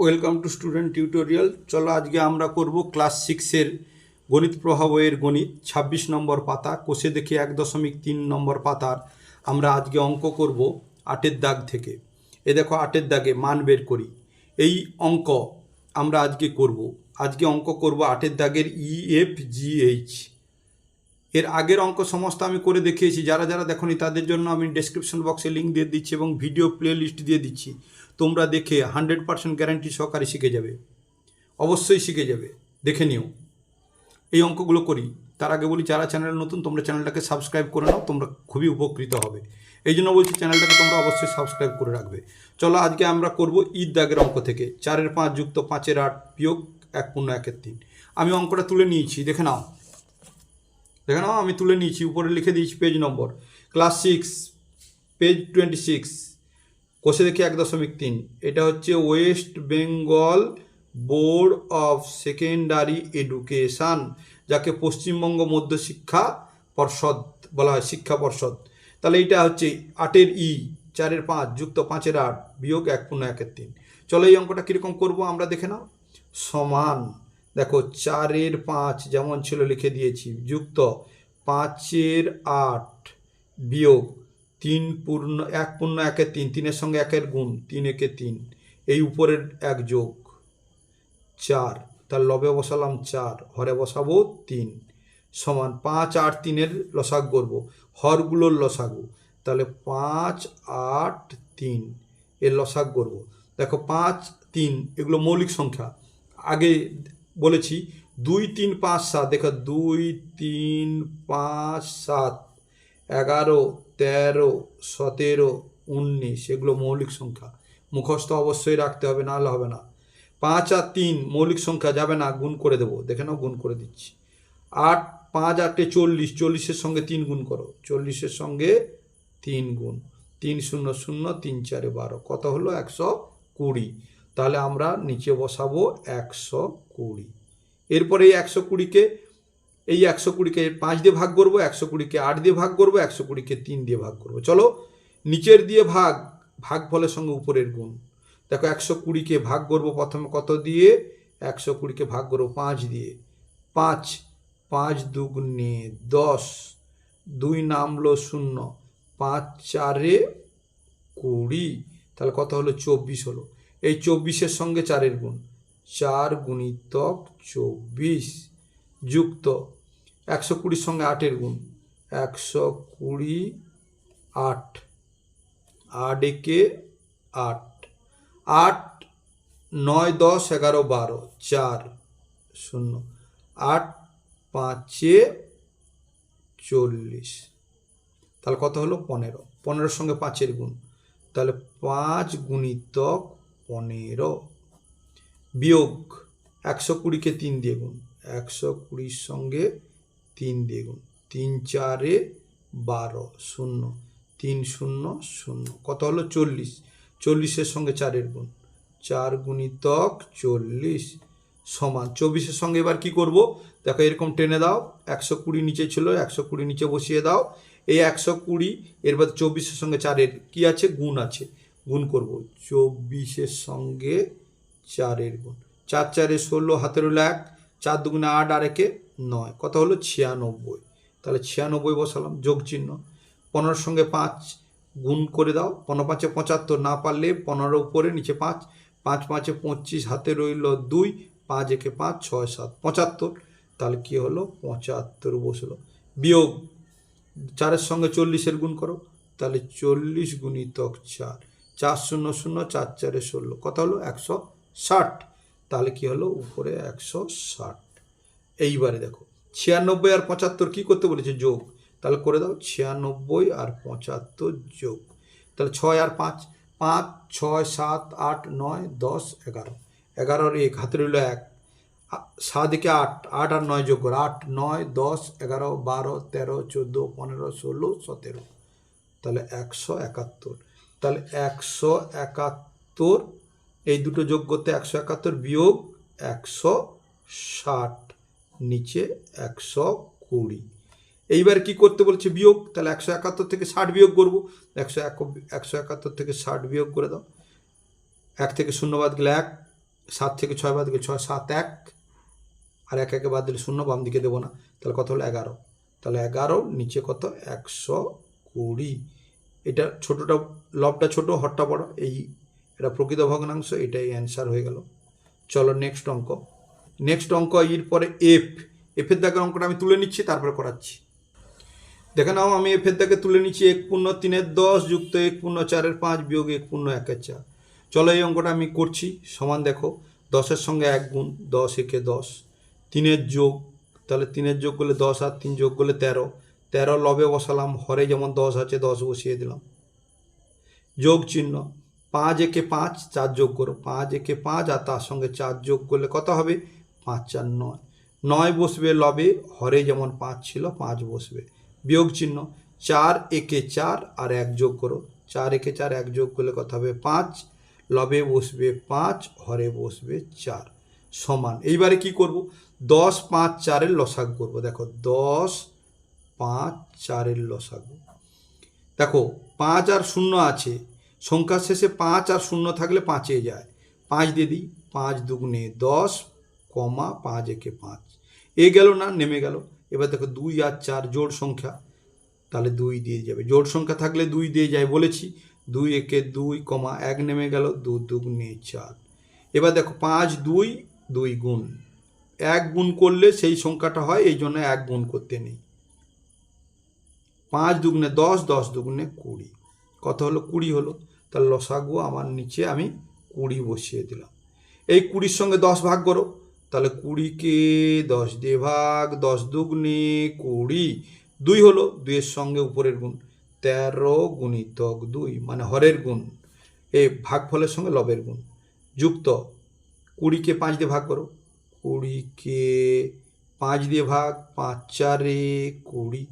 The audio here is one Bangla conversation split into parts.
Welcome to student tutorial. চলো আজকে আমরা করব ক্লাস 6-এর গণিত প্রবাহ বইয়ের গণিত 26 নম্বর পাতা, কোষে দেখি 1.3 নম্বর পাতার আমরা আজকে অঙ্ক করব 8-এর দাগ থেকে। এ দেখো 8-এর দাগে মান বের করি, এই অঙ্ক আমরা আজকে করব। আজকে অঙ্ক করব 8-এর দাগের EFGH। এর আগের অঙ্ক সমস্ত আমি করে দেখিয়েছি, যারা যারা দেখোনি তাদের জন্য আমি ডেসক্রিপশন বক্সে লিঙ্ক দিয়ে দিচ্ছি এবং ভিডিও প্লে লিস্ট দিয়ে দিচ্ছি। তোমরা দেখে 100% গ্যারান্টি সহকারে শিখে যাবে, অবশ্যই শিখে যাবে, দেখে নিও। এই অঙ্কগুলো করি তার আগে বলি, যারা চ্যানেল নতুন তোমরা চ্যানেলটাকে সাবস্ক্রাইব করে নাও, তোমরা খুবই উপকৃত হবে। এই জন্য বলছি চ্যানেলটাকে তোমরা অবশ্যই সাবস্ক্রাইব করে রাখবে। চলো আজকে আমরা করব ঈদ দাগের অঙ্ক থেকে 4-এর 5 যুক্ত 5-এর 8 বিয়োগ 1.1-এর 3। আমি অঙ্কটা তুলে নিয়েছি, দেখে নাও আমি তুলে নিয়েছি, উপরে লিখে দিয়েছি পেজ নম্বর, ক্লাস 6 পেজ 26, কোষে দেখি 1.3। এটা হচ্ছে West Bengal board of secondary education, যাকে পশ্চিমবঙ্গ মধ্যশিক্ষা পর্ষদ বলা হয়, শিক্ষা পর্ষদ। তাহলে এটা হচ্ছে 8-এর 4-এর 5 যুক্ত 5-এর 8 বিয়োগ 1.1-এর 3। চলো এই অঙ্কটা কীরকম করবো আমরা দেখে নাও। সমান দেখো 4-এর 5 যেমন ছিল লিখে দিয়েছি, যুক্ত 5-এর 8 বিয়োগ 1.1-এর 3, 3-এর সঙ্গে 1-এর গুণ, 3 3, এই উপরের 1 যোগ 4, তার লবে বসালাম 4, হরে বসাবো 3, সমান 5 8 3-এর লসাগু করব, হরগুলোর লসাগু। তাহলে 5 8 3 এর লসাগু করব। দেখো 5 3 এগুলো মৌলিক সংখ্যা, আগে বলেছি 2 3 5 7, দেখো 2 3 5 7 11 13 17 19 এগুলো মৌলিক সংখ্যা, মুখস্থ অবশ্যই রাখতে হবে, নাহলে হবে না। 5 আর 3 মৌলিক সংখ্যা, যাবে না, গুণ করে দেবো, দেখে নাও গুণ করে দিচ্ছি। 8 5 8 40, 40-এর সঙ্গে 3 গুণ করো, 40-এর সঙ্গে 3 গুণ, 3 0 0 3 4 12, কত হলো 120। তাহলে আমরা নিচে বসাবো 120। এরপরে এই 120-কে 5 দিয়ে ভাগ করবো, 120-কে 8 দিয়ে ভাগ করবো, 120-কে 3 দিয়ে ভাগ করবো। চলো নিচের দিয়ে ভাগফলের সঙ্গে উপরের গুণ। দেখো 120-কে ভাগ করবো প্রথমে কত দিয়ে, 120-কে ভাগ করবো 5 দিয়ে, 5 5 দুগুণে 10, 2 নামলো 0, 5 4 20, তাহলে কত হলো 24 হলো। এই 24-এর সঙ্গে 4-এর গুণ, 4 গুণিতক 24 যুক্ত 120-র সঙ্গে 8-এর গুণ, 120 8, 8 একে 8, 8 9 10 11 12, 4 0, 8 5 40, তাহলে কত হলো 15, 15-এর সঙ্গে 5-এর গুণ, তাহলে 5 গুণিতক 15 বিয়োগ 120-কে 3 দিয়ে গুণ, 120-র সঙ্গে 3 দিয়ে গুণ, 3 4 12 0, 3 0 0, কত হলো 40, 40-এর সঙ্গে 4-এর গুণ, 4 গুণিতক 40 সমান 24-এর সঙ্গে এবার কি করব, দেখো এরকম টেনে দাও, 120 নিচে ছিল, 120 নিচে বসিয়ে দাও, এই 120 এরপর 24-এর সঙ্গে 4-এর কি আছে, গুণ আছে, গুণ করব, 24-এর সঙ্গে 4-এর গুণ, 4 4 16, হাতে রইল 1, 4 দুগুণে 8 আর 1 9, কত হলো 96। তাহলে 96 বসালাম, যোগ চিহ্ন। 15-এর সঙ্গে 5 গুণ করে দাও, 15 5 75, না পারলে 15 উপরে নিচে 5, 5 5 25, হাতে রইল 2, 5 1 5 6 7 75, তাহলে কি হলো 75 বসলো। বিয়োগ 4-এর সঙ্গে 40-এর গুণ করো, তাহলে 40 গুণিতক 4, 4 0 0 4 4 16, কত হলো 160, তাহলে কি হলো উপরে 160। এইবারে দেখো 96 আর 75 কি করতে বলেছে, যোগ, তাহলে করে দাও 96 আর 75 যোগ, তাহলে 6 আর 5, 5 6 7 8 9 10 11, 11-এর 1, হাতে রইল 1, 7 একে 8, 8 আর 9 যোগ করো, 8 9 10 11 12 13 14 15 16 17, তাহলে 171। তাহলে 171, এই দুটো যোগ করতে 171 বিয়োগ 160, নিচে 120। এইবার কি করতে বলছে, বিয়োগ, তাহলে 171 থেকে 60 বিয়োগ করবো, 171 থেকে 60 বিয়োগ করে দাও, 1 থেকে 0 বাদ গেলে 1, 7 থেকে 6 বাদ দিলে 6 7 1, আর 1 1 বাদ দিলে 0, বাম দিকে দেবো না, তাহলে কত হলো 11। তাহলে 11 নিচে কত 120। এটা ছোটোটা লবটা ছোটো, হরটা বড়, এটা প্রকৃত ভগ্নাংশ, এটাই অ্যান্সার হয়ে গেল। চলো নেক্সট অঙ্ক। এর পরে এফের দাগের অঙ্কটা আমি তুলে নিচ্ছি, তারপরে করাচ্ছি। দেখে নাও, আমি এফের দাগে তুলে নিচ্ছি 1/3 যুক্ত 1/4 5 বিয়োগ 1/1 4। চলো এই অঙ্কটা আমি করছি। সমান দেখো, 10-এর সঙ্গে 1 গুণ, 10 একে 10, 3-এর যোগ, তাহলে 3-এর যোগ করলে 10 আর 3 যোগ করলে 13 লবে বসালাম, হরে যেমন 10 আছে 10 বসিয়ে দিলাম, যোগ চিহ্ন, 5 একে 5, 4 যোগ করো, 5 একে 5 আর তার সঙ্গে 4 যোগ করলে কত হবে 5 4 9, 9 বসবে লবে, হরে যেমন 5 ছিল 5 বসবে, বিয়োগ চিহ্ন, 4 একে 4 আর 1 যোগ করো, 4 একে 4 1 যোগ করলে কত হবে 5, লবে বসবে 5, হরে বসবে 4, সমান। এইবারে কি করব, 10 5 4-এর লসাগু করব। দেখো 10 5 4-এর লসাগু, দেখো 5 আর 0 আছে, সংখ্যার শেষে 5 আর 0 থাকলে 5-এ যায়, 5 দিয়ে দিই, 5 দুগুণে 10, 5 একে 5, এ গেল না, নেমে গেল। এবার দেখো 2 আর 4 জোড় সংখ্যা, তাহলে 2 দিয়ে যাবে, জোড় সংখ্যা থাকলে 2 দিয়ে যায় বলেছি, 2 একে 2, 1 নেমে গেল, 2 দুগুণে 4। এবার দেখো 5 2 2 গুণ, 1 গুণ করলে সেই সংখ্যাটা হয়, এই জন্য 1 গুণ করতে নেই, 5 দুগুণে 10, 10 দুগুণে 20, কত হলো 20 হলো। তাহলে লসাগু আমার নিচে আমি 20 বসিয়ে দিলাম। এই 20-র সঙ্গে 10 ভাগ করো, তাহলে 20-কে 10 দিয়ে ভাগ, 10 দুগুণে 20, 2 হলো, 2-এর সঙ্গে উপরের গুণ, 13 গুণিতক 2 মানে হরের গুণ, এই ভাগফলের সঙ্গে লবের গুণ, যুক্ত 20-কে 5 দিয়ে ভাগ করো, 20-কে 5 দিয়ে ভাগ, 5 4-এ 20,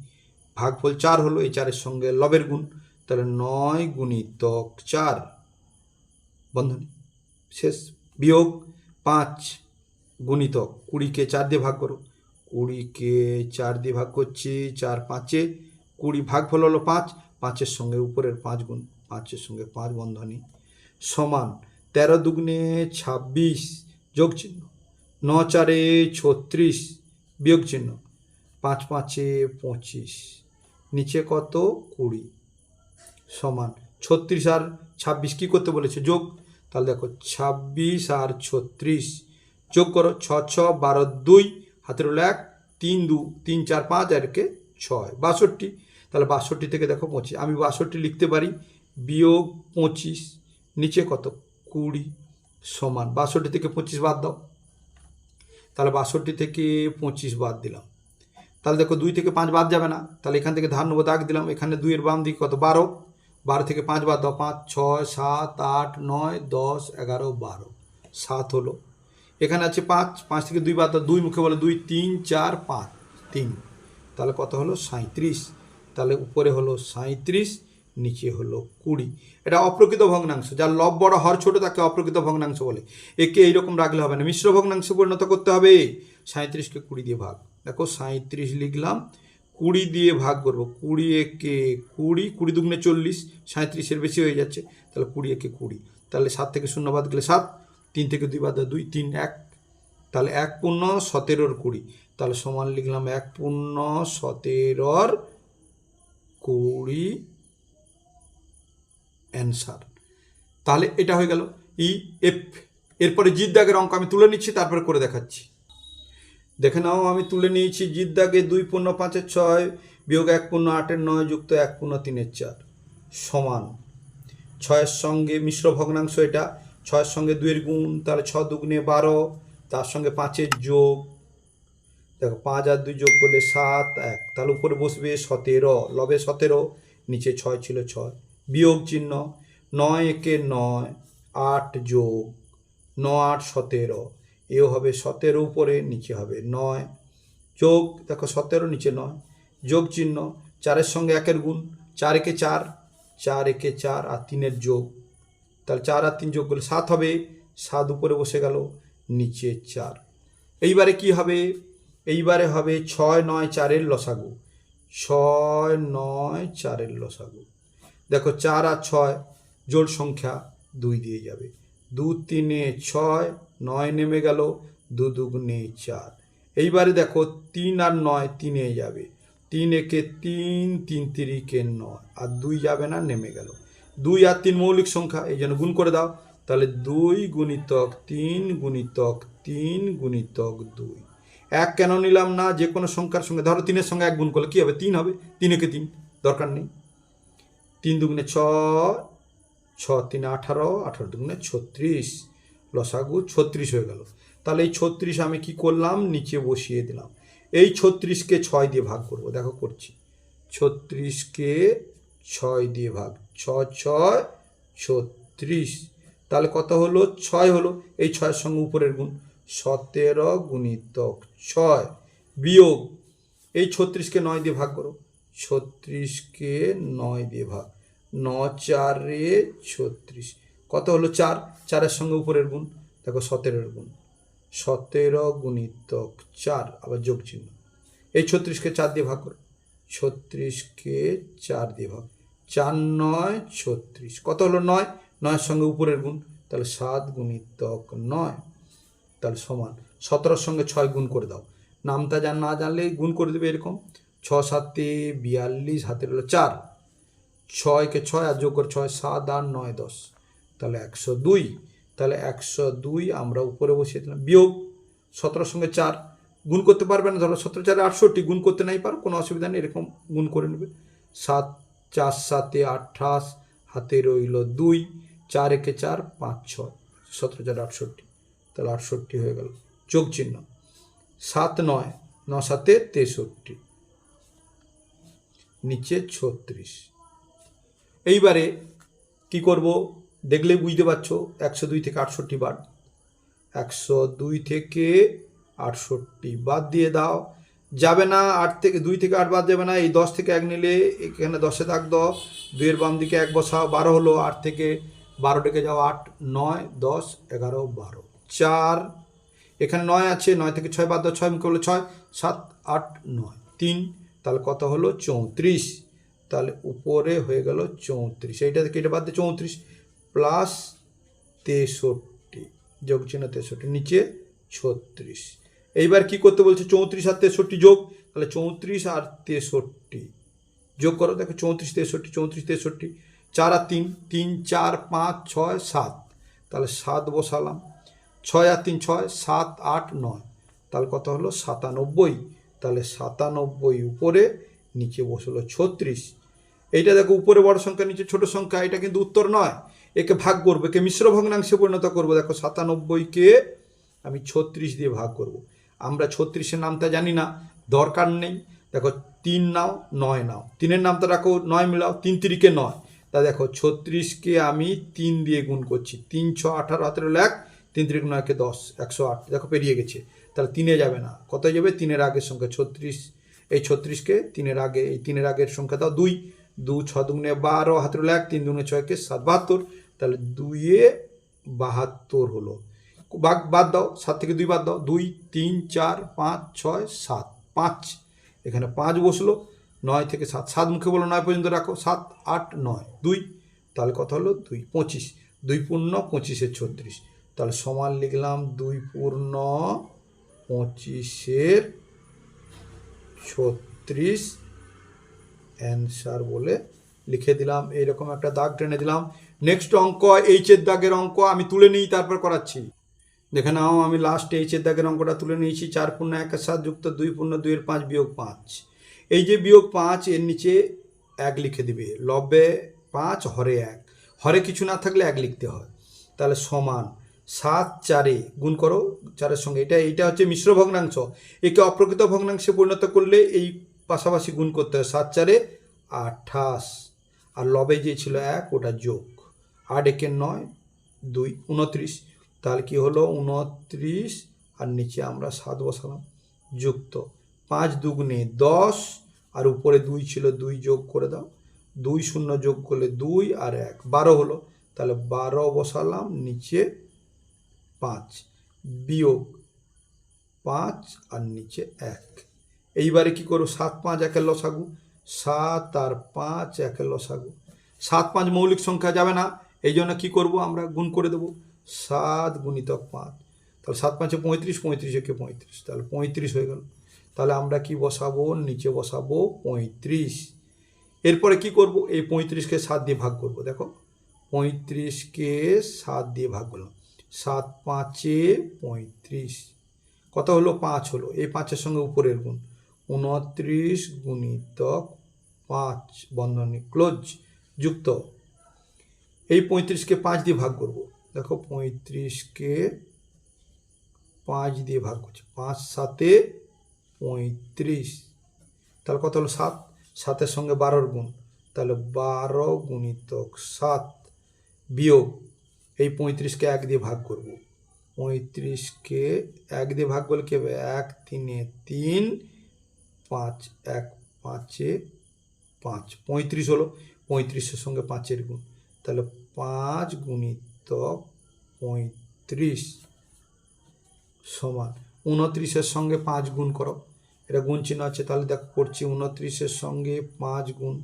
ভাগফল 4 হলো, এই 4-এর সঙ্গে লবের গুণ, তাহলে 9 গুণিতক 4 বন্ধনী শেষ, বিয়োগ 5 গুণিতক 20-কে 4 দিয়ে ভাগ করো, 20-কে 4 দিয়ে ভাগ করছি, 4 5-এ 20, ভাগফল হলো 5, 5-এর সঙ্গে উপরের 5 গুণ, 5-এর সঙ্গে 5 বন্ধনী, সমান 13 দুগুণে 26 যোগ চিহ্ন, 9 4-এ 36 বিয়োগ চিহ্ন, 5 5-এ 25, নিচে কত 20, সমান 36 আর 26 কী করতে বলেছে যোগ, তাহলে দেখো 26 আর 36 যোগ করো, 6 6 12 2, হাতের হলো 1, 3 2 3 4 5 আর একে 6 62, তাহলে 62 থেকে দেখো 25, আমি 62 লিখতে পারি, বিয়োগ 25, নিচে কত 20, সমান 62 থেকে 25 বাদ দাও, তাহলে 62 থেকে 25 বাদ দিলাম, তাহলে দেখো 2 থেকে 5 বাদ যাবে না, তাহলে এখান থেকে ধার নেবো, দাগ দিলাম, এখানে 2-এর বাম দিকে কত 12, 12 থেকে 5 বাদ দাও, 5 6 7 8 9 10 11 12, 7 হলো, এখানে আছে 5, 5 থেকে 2 বাদ দাও, 2 মুখে বলে 2 3 4 5 3, তাহলে কত হলো 37, তাহলে উপরে হলো 37, নিচে হলো 20। এটা অপ্রকৃত ভগ্নাংশ, যার লব বড় হর ছোট তাকে অপ্রকৃত ভগ্নাংশ বলে। একে এইরকম রাখলে হবে না, মিশ্র ভগ্নাংশে পরিণত করতে হবে। 37-কে 20 দিয়ে ভাগ, দেখো 37 লিখলাম, 20 দিয়ে ভাগ করবো, 20 একে 20, 20 দুগুণে 40, 37-এর বেশি হয়ে যাচ্ছে, তাহলে 20 একে 20, তাহলে 7 থেকে 0 বাদ গেলে 7, 3 থেকে 2 বাদ 2 3 1, তাহলে 1/17 20, তাহলে সমান লিখলাম 1/17 20 অ্যান্সার। তাহলে এটা হয়ে গেল এফ। এরপরে জিদ দাগের অঙ্ক আমি তুলে নিচ্ছি, তারপরে করে দেখাচ্ছি। দেখে নাও, আমি তুলে নিয়েছি জিদ দাগে 2/5 6 বিয়োগ 1/8 9 যুক্ত 1/3 4 সমান 6-এর সঙ্গে মিশ্র ভগ্নাংশ, এটা 6-এর সঙ্গে 2-এর গুণ, তাহলে 6 দুগুণে 12, তার সঙ্গে 5-এর যোগ, দেখো 5 আর 2 যোগ করলে 7 1, তাহলে উপরে বসবে 17, লবে 17, নিচে 6 ছিল 6, বিয়োগ চিহ্ন, 9 একে 9 8 যোগ 9 8 17, এও হবে 17 উপরে, নিচে হবে 9, যোগ দেখো 17 নিচে 9, যোগ চিহ্ন, 4-এর সঙ্গে 1-এর গুণ, 4 একে 4, 4 একে 4 আর 3-এর যোগ, তাহলে 4 আর 3 যোগ করলে 7 হবে, 7 উপরে বসে গেল, নিচে 4। এইবারে কি হবে, এইবারে হবে 6 9 4-এর লসাগু, 6 9 4-এর লসাগু, দেখো 4 আর 6 জোড় সংখ্যা 2 দিয়ে যাবে, 2 3 6 9 নেমে গেল, 2 দুগুণে 4। এইবারে দেখো 3 আর 9 3 যাবে, 3 একে 3, 3 তিরিকে 9, আর 2 যাবে না, নেমে গেল। 2 আর 3 মৌলিক সংখ্যা, এই জন্য গুণ করে দাও। তাহলে 2 গুণিতক 3 গুণিতক 3 গুণিতক 2। 1 কেন নিলাম না? যে কোনো সংখ্যার সঙ্গে, ধরো 3-এর সঙ্গে 1 গুণ করলে কী হবে? 3 হবে। 3 একে 3, দরকার নেই। 3 দুগুণে 6, 6 3 18, 18 দুগুণে 36, লসাগু 36 হয়ে গেল। তাহলে এই 36 আমি কি করলাম? নিচে বসিয়ে দিলাম। এই 36কে 6 দিয়ে ভাগ করব, দেখো করছি। 36কে 6 দিয়ে ভাগ, 6 6 36, তাহলে কত হলো? 6 হলো। এই 6-এর সঙ্গে উপরের গুণ, 17 গুণিতক 6 বিয়োগ এই 36কে 9 দিয়ে ভাগ করো, 36কে 9 দিয়ে ভাগ, 9 4 36, কত হলো? 4। 4-এর সঙ্গে উপরের গুণ, দেখো 17-এর গুণ, 17 গুণিতক 4, আবার যোগ চিহ্ন। এই 36কে 4 দিয়ে ভাগ করো, 36কে 4 দিয়ে ভাগ, 4 9 36, কত হলো? 9। 9-এর সঙ্গে উপরের গুণ, তাহলে 7 গুণিতক 9, তাহলে সমান 17-এর সঙ্গে 6 গুণ করে দাও। নামটা না জানলে গুণ করে দেবে এরকম, 6 7 42, হাতে হলো 4, 6কে 6 আর যোগ করে 6 7 8 9 10, তাহলে 102। তাহলে 102 আমরা উপরে বসিয়ে দিলাম, বিয়োগ 17-এর সঙ্গে 4 গুণ করতে পারবে না, ধরো 17 4 68, গুণ করতে নাই পারো, কোনো অসুবিধা নেই, এরকম গুণ করে নেবে। 7 4 7 28, হাতে রইল 2, 4 একে 4 5 6, 17 4 68, তাহলে 68 হয়ে গেল, যোগ চিহ্ন। 7 9 9 7 63, নিচে 36। এইবারে কি করব? দেখলে বুঝতে পারছো, 102 থেকে 68 বাদ, 102 থেকে 68 বাদ দিয়ে দাও। যাবে না, 8 থেকে 2 থেকে 8 বাদ যাবে না। এই 10 থেকে 1 নিলে এখানে 10-এ দাগ দাও, 2-এর বাম দিকে 1 বসাও, 12 হলো। 8 থেকে 12 ডেকে যাও, 8 9 10 11 12 4, এখানে 9 আছে, 9 থেকে 6 বাদ দাও, 6 মুখে হলো 6 7 8 9 3, তাহলে কত হলো? 34। তাহলে উপরে হয়ে গেল 34, এইটা থেকে এটা বাদ দিয়ে 34 প্লাস 63, যোগ চিহ্ন 63, নিচে 36। এইবার কি করতে বলছে? 34 আর 63 যোগ, তাহলে 34 আর 63 যোগ করো, দেখো 34 63 34 63, 4 আর 3 3 4 5 6 7, তাহলে 7 বসালাম, 6 আর 3 6 7 8 9, তাহলে কত হলো? 97। তাহলে 97 উপরে, নিচে বসলো 36। এইটা দেখো উপরে বড় সংখ্যা, নিচে ছোট সংখ্যা, এটা কিন্তু উত্তর নয়। একে ভাগ করবো, একে মিশ্র ভগ্নাংশে পরিণত করবো। দেখো 97কে আমি 36 দিয়ে ভাগ করব। আমরা 36-এর নামটা জানি না, দরকার নেই। দেখো 3 নাও 9 নাও, 3-এর নামটা রাখো, 9 মিলাও, 3 তিরিকে 9। তা দেখো 36কে আমি 3 দিয়ে গুণ করছি, 3 6 18, হাতের হলো 1, 3 3 9কে 10 108, দেখো পেরিয়ে গেছে। তাহলে 3-এ যাবে না, কত যাবে? 3-এর আগের সংখ্যা 36, এই 36কে 3-এর আগে, এই 3-এর আগের সংখ্যা দাও 2, 2 6 দুগুণে 12, হাতের হলো 1, 3 দুগুণে 6কে 7 72, তাহলে 2-এ 72 হলো। বাদ দাও, 7 থেকে 2 বাদ দাও, 2 3 4 5 6 7 5, এখানে 5 বসলো। 9 থেকে 7 7 মুখে বলো 9 পর্যন্ত রাখো, 7 8 9 2, তাহলে কত হলো? 2 25, 2 পূর্ণ 25-এর 36, তাহলে সমান লিখলাম 2 পূর্ণ 25-এর 36 অ্যান্সার বলে লিখে দিলাম। এইরকম একটা দাগ টেনে দিলাম। নেক্সট অঙ্ক, এইচের দাগের অঙ্ক আমি তুলে নিই, তারপর করাচ্ছি। দেখে নাও, আমি লাস্ট এইচের দাগের অঙ্কটা তুলে নিয়েছি। 4 পূর্ণ 1-এর 7 যুক্ত 2 পূর্ণ 2-এর 5 বিয়োগ 5। এই যে বিয়োগ 5, এর নিচে 1 লিখে দিবে, লবে 5 হরে 1, হরে কিছু না থাকলে 1 লিখতে হয়। তাহলে সমান 7 4-এ গুণ করো, 4-এর সঙ্গে এইটা হচ্ছে মিশ্র ভগ্নাংশ। একে অপ্রকৃত ভগ্নাংশে পরিণত করলে এই পাশাপাশি গুণ করতে হয়। 7 4-এ 28, আর লবে যে ছিল 1, ওটা যোগ, 8 1 9 2 29, তাহলে কি হলো? 29, আর নিচে আমরা 7 বসালাম, যুক্ত 5 দুগুণে 10, আর উপরে 2 ছিল, 2 যোগ করে দাও, 2 0 যোগ করলে 2 আর 1 12 হলো। তাহলে 12 বসালাম, নিচে 5, বিয়োগ 5 আর নিচে 1। এইবারে কি করো? 7 5 1-এর লসাগু, 7 আর 5 1-এর লসাগু। 7 5 মৌলিক সংখ্যা, যাবে না, এই জন্য কী করবো? আমরা গুণ করে দেবো, 7 গুণিতক 5, তাহলে 7 5 35, 35 একে 35, তাহলে 35 হয়ে গেল। তাহলে আমরা কি বসাবো, নিচে বসাবো 35। এরপরে কি করব, এই 35কে 7 দিয়ে ভাগ করব। দেখো 35কে 7 দিয়ে ভাগ করলাম, 7 5 35, কত হলো, 5 হলো। এই 5-এর সঙ্গে উপরের গুণ, 29 গুণিতক 5 বন্ধনী ক্লোজ যুক্ত, এই 35কে 5 দিয়ে ভাগ করব। দেখো 35কে 5 দিয়ে ভাগ করছি, 5 7 35, তাহলে কত হলো 7, 7-এর সঙ্গে 12-র গুণ, তাহলে 12 গুণিতক 7 বিয়োগ এই 35কে 1 দিয়ে ভাগ করব। 35কে 1 দিয়ে ভাগ করলে কি হবে, 1 3 3, 5 1 5 5, 35 হলো। 35-এর সঙ্গে 5-এর গুণ, তাহলে 5 গুণিতক 35 সমান 29-এর সঙ্গে 5 গুণ করো, এটা গুণ চিহ্ন আছে, তাহলে দেখো করছি 29-এর সঙ্গে 5 গুণ,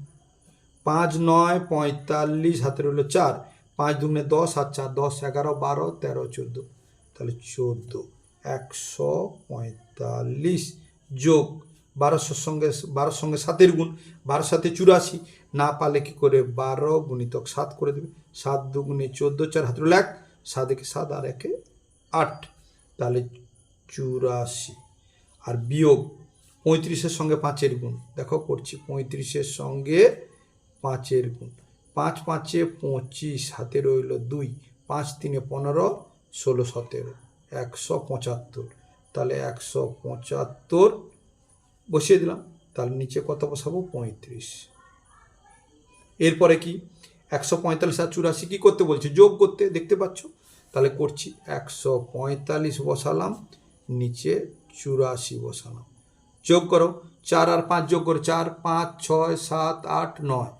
5 9 45, হাতে রইল 4, 5 দুগুণে 10 আর 4 10, 11 12 13 14, তাহলে 14, 145 যোগ 1200-র সঙ্গে 7-এর গুণ, 12 7 84, না পারলে কি করে 12 গুণিতক 7 করে দেবে, 7 দুগুণে 14, 4 হাতে রইল 1, 7 একে 7 আর 1 8, তাহলে 84, আর বিয়োগ 35-এর সঙ্গে 5-এর গুণ, দেখো করছি 35-এর সঙ্গে 5-এর গুণ, 5 5 25, হাতে রইল 2, 5 3 15 16 17, 175, তাহলে 175 বসিয়ে দিলাম। তাহলে নিচে কত বসাবো, 35। এরপরে কি 145 আর 84 কি করতে বলছে, যোগ করতে, দেখতে পাচ্ছ, তাহলে করছি 145 বসালাম, নিচে 84 বসালাম, যোগ করো, 4 আর 5 যোগ করো, 4 5 6 7 8 9,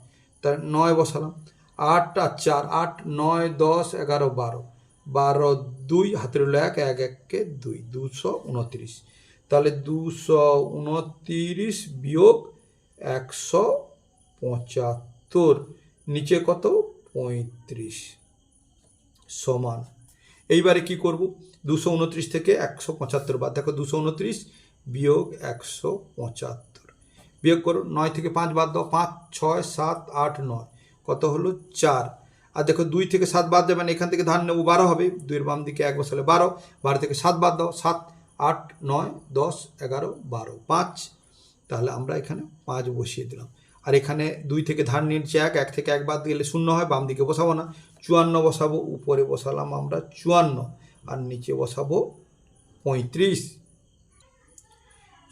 তাহলে 9 বসালাম, 8 আর 4 8 9 10 11 12, 12 2, হাতে রইল 1 1 1 2, 229, তাহলে 229 বিয়োগ 175, নিচে কত 35 সমান, এইবারে কি করব, 229 থেকে 175 বাদ, দেখো 229 বিয়োগ 175, বিয়োগ করো, 9 থেকে 5 বাদ দাও, 5 6 7 8 9, কত হলো 4, আর দেখো 2 থেকে 7 বাদ দেবেন, এখান থেকে ধান নেব 12 হবে, 2-এর বাম দিকে 1 বসালে 12, 12 থেকে 7 বাদ দাও, 7 8 9 10 11 12 5, তাহলে আমরা এখানে 5 বসিয়ে দিলাম। আর এখানে 2 থেকে ধার নিচ্ছে 1, 1 থেকে 1 বাদ দিলে 0 হয়, বাম দিকে বসাবো না, 54 বসাবো, উপরে বসালাম আমরা 54 আর নিচে বসাবো 35,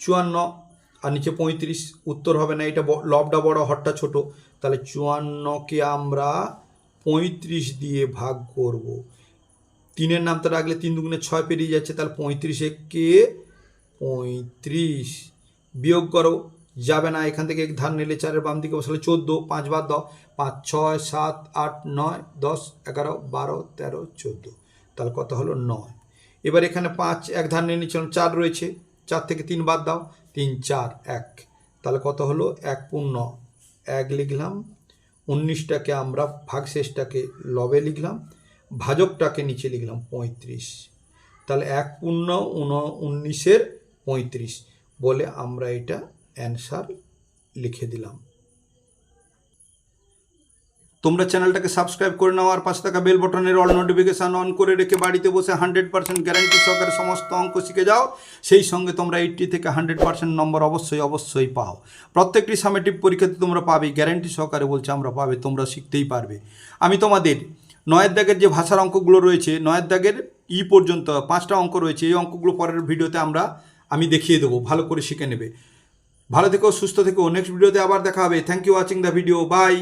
54 আর নিচে 35, উত্তর হবে না, এটা লবটা বড় হরটা ছোট, তাহলে 54কে আমরা 35 দিয়ে ভাগ করব, 3-এর নামটা রাখলে 3 দুগুণে 6 পেরিয়ে যাচ্ছে, তাহলে 35 একে 35, বিয়োগ করো, যাবে না, এখান থেকে ধার নিলে 4-এর বাম দিকে বসালে 14, 5 বাদ দাও, 5 6 7 8 9 10 11 12 13 14, তাহলে কত হলো 9। এবার এখানে 5 এক ধার নিয়ে নিচ্ছিলাম, 4 রয়েছে, 4 থেকে 3 বাদ দাও, 3 4 1, তাহলে কত হলো 1 পূর্ণ 1 লিখলাম, 19টাকে আমরা ভাগশেষটাকে লবে লিখলাম, ভাজকটাকে নিচে লিখলাম 35, তাহলে 1 পূর্ণ 19-এর 35 বলে আমরা এটা অ্যান্সার লিখে দিলাম। তোমরা চ্যানেলটাকে সাবস্ক্রাইব করে নাও আর পাশে থাকা বেল বটনের অল নোটিফিকেশান অন করে রেখে বাড়িতে বসে 100% গ্যারান্টি সহকারে সমস্ত অঙ্ক শিখে যাও, সেই সঙ্গে তোমরা 80 থেকে 100% নম্বর অবশ্যই পাও। প্রত্যেকটি সামেটিভ পরীক্ষাতে তোমরা পাবে, গ্যারান্টি সহকারে বলছে আমরা পাবে, তোমরা শিখতেই পারবে। আমি তোমাদের 9-এর দাগের যে ভাষার অঙ্কগুলো রয়েছে, 9-এর দাগের পর্যন্ত 5টা অঙ্ক রয়েছে, এই অঙ্কগুলো পরের ভিডিওতে আমি দেখিয়ে দেবো, ভালো করে শিখে নেবে। ভালো থেকো, সুস্থ থেকো, নেক্সট ভিডিওতে আবার দেখা হবে। Thank you watching the video, by.